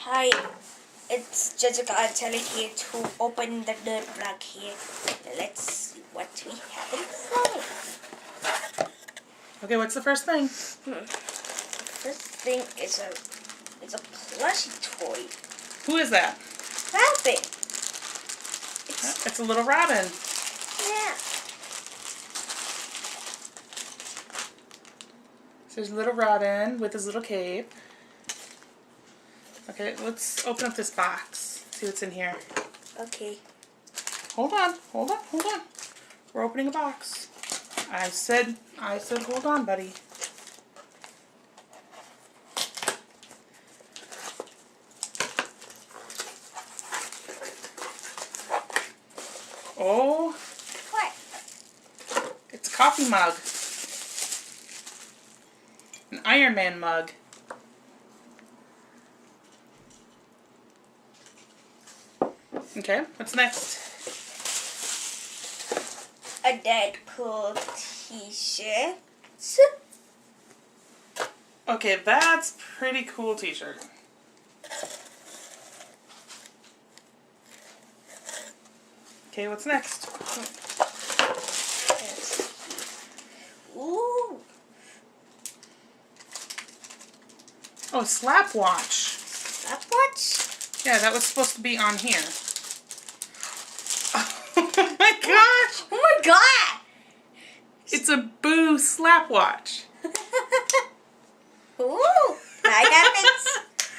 Hi, it's Jessica telling here to open the nerd block here. Let's see what we have inside. Okay, what's the first thing? The first thing is a plushie toy. Who is that? Rabbit. It's a little Robin. Yeah. So there's a little Robin with his little cape. Okay, let's open up this box. See what's in here. Okay. Hold on. We're opening a box. I said hold on, buddy. Oh, What? it's a coffee mug. An Iron Man mug. Okay, what's next? A Deadpool t-shirt. Okay, that's pretty cool t-shirt. Okay, what's next? Ooh. Oh, slap watch. Stopwatch? Yeah, that was supposed to be on here. Oh my gosh! Oh my god! It's a Boo slap watch. Ooh. I have it.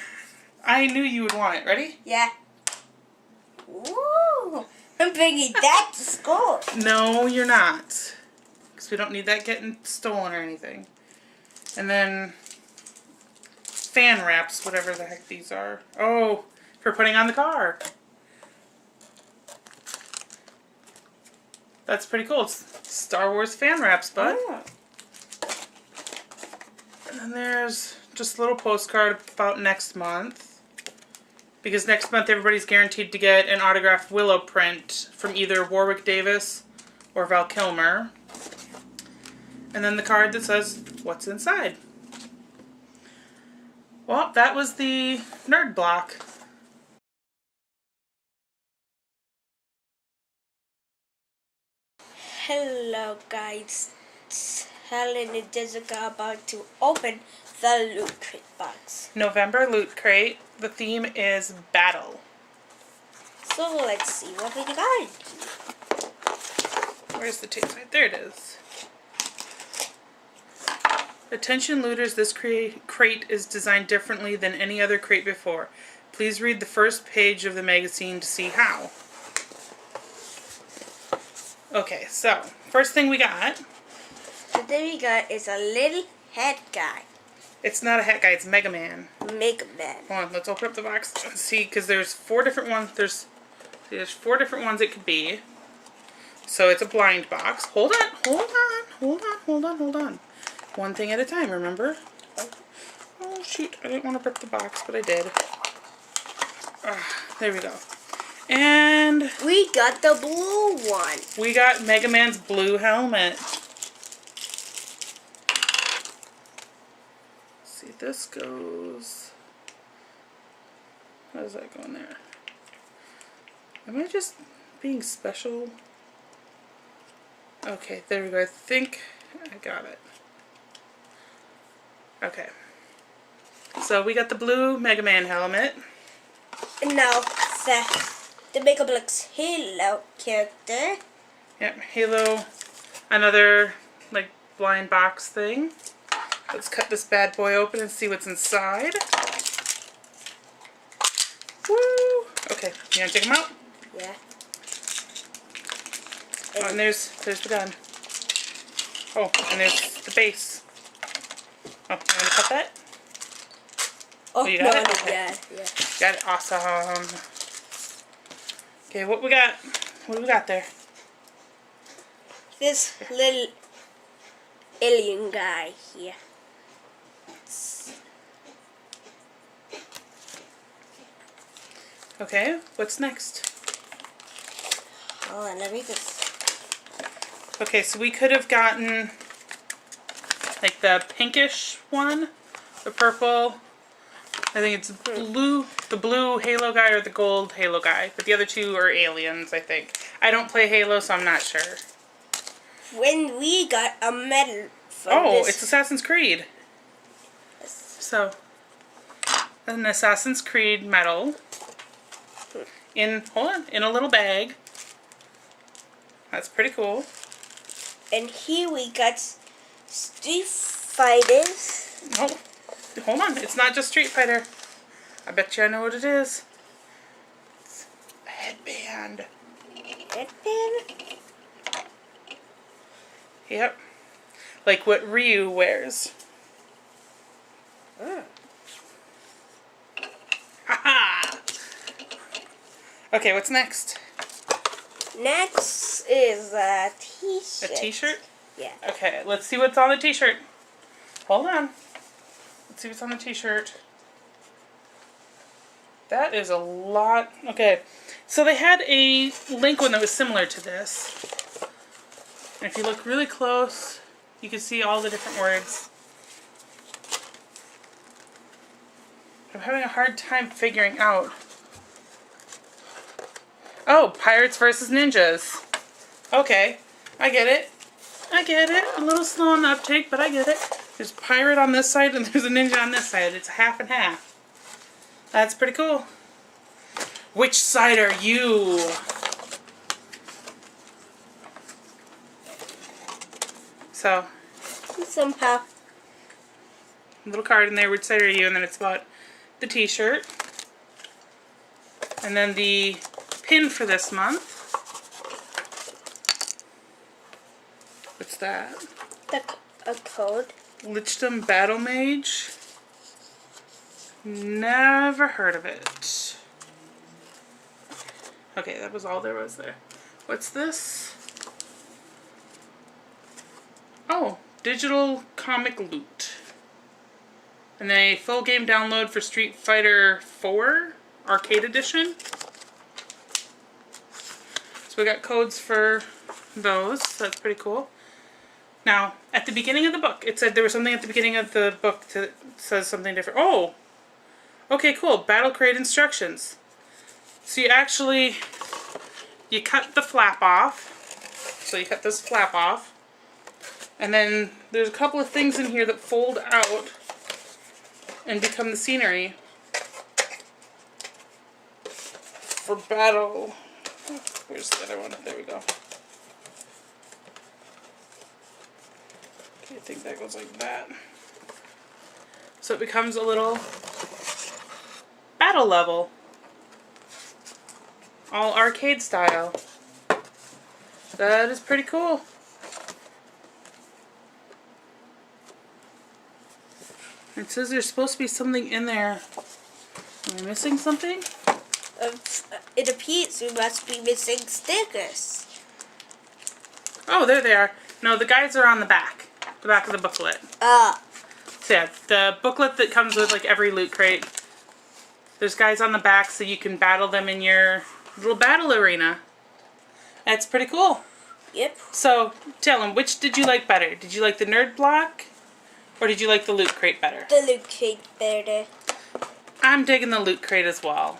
I knew you would want it. Ready? Yeah. Ooh. I'm bringing that to school. No, you're not. Because we don't need that getting stolen or anything. And then fan wraps, whatever the heck these are. Oh, for putting on the car. That's pretty cool. It's Star Wars fan wraps, bud. Oh. And then there's just a little postcard about next month. Because next month everybody's guaranteed to get an autographed Willow print from either Warwick Davis or Val Kilmer. And then the card that says what's inside. Well, that was the nerd block. Hello guys, it's Helen and Jessica about to open the Loot Crate box. November Loot Crate. The theme is battle. So let's see what we got. Where's the tape side? There it is. Attention looters, this crate is designed differently than any other crate before. Please read the first page of the magazine to see how. Okay, so first thing we got. The thing we got is a little head guy. It's not a hat guy, it's Mega Man. Mega Man. Hold on, let's open up the box and see, because there's 4 different ones. There's 4 different ones it could be. So it's a blind box. Hold on. One thing at a time, remember? Oh shoot, I didn't want to rip the box, but I did. There we go. And We got the blue one. we got Mega Man's blue helmet. See, this goes. How does that go in there? Am I just being special? Okay, there we go. I think I got it. Okay. So we got the blue Mega Man helmet. And now the Mega Bloks Halo character. Yep, Halo. Another, like, blind box thing. Let's cut this bad boy open and see what's inside. Woo! Okay, you want to take them out? Yeah. Oh, and there's the gun. Oh, and there's the base. Oh, you want to cut that? Oh, you got it? Yeah. Got it. Awesome. Okay, what we got? What do we got there? This little alien guy here. Okay, what's next? Oh, and let me just. Okay, so we could have gotten like the pinkish one, the purple, I think it's blue, the blue Halo guy or the gold Halo guy. But the other two are aliens, I think. I don't play Halo, so I'm not sure. When we got a medal from Oh, this. it's Assassin's Creed. So, an Assassin's Creed medal in a little bag. That's pretty cool. And here we got Street Fighters. Oh, hold on. It's not just Street Fighter. I bet you I know what it is. It's a headband. Headband? Yep. Like what Ryu wears. Haha! Okay, what's next? Next is a t-shirt. A t-shirt? Yeah. Okay, let's see what's on the t-shirt. Hold on. Let's see what's on the t-shirt. That is a lot. Okay, so they had a link one that was similar to this. And if you look really close, you can see all the different words. I'm having a hard time figuring out. Oh, Pirates versus Ninjas. Okay, I get it. I get it. A little slow on the uptake, but I get it. There's a pirate on this side and there's a ninja on this side. It's half and half. That's pretty cool. Which side are you? So, Somehow. little card in there, which side are you? And then it's about the t-shirt. And then the pin for this month. What's that? A code. Lichdom Battle Mage. Never heard of it. Okay, that was all there was there. What's this? Oh, digital comic loot. And then a full game download for Street Fighter 4 Arcade Edition. So we got codes for those. So that's pretty cool. Now, at the beginning of the book, it said there was something at the beginning of the book that says something different. Oh! Okay, cool. Battle crate instructions. So you cut the flap off. So you cut this flap off. And then there's a couple of things in here that fold out and become the scenery for battle. Where's the other one? There we go. Okay, I think that goes like that. So it becomes a little battle level. All arcade style. That is pretty cool. It says there's supposed to be something in there. Am I missing something? It appears we must be missing stickers. Oh, there they are. No, the guides are on the back. The back of the booklet. Ah. So yeah, the booklet that comes with like every loot crate. There's guys on the back so you can battle them in your little battle arena. That's pretty cool. Yep. So, tell them, which did you like better? Did you like the nerd block? Or did you like the loot crate better? The loot crate better. I'm digging the loot crate as well.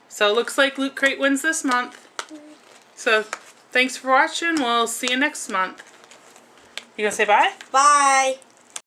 So it looks like Loot Crate wins this month. So thanks for watching. We'll see you next month. You gonna say bye? Bye.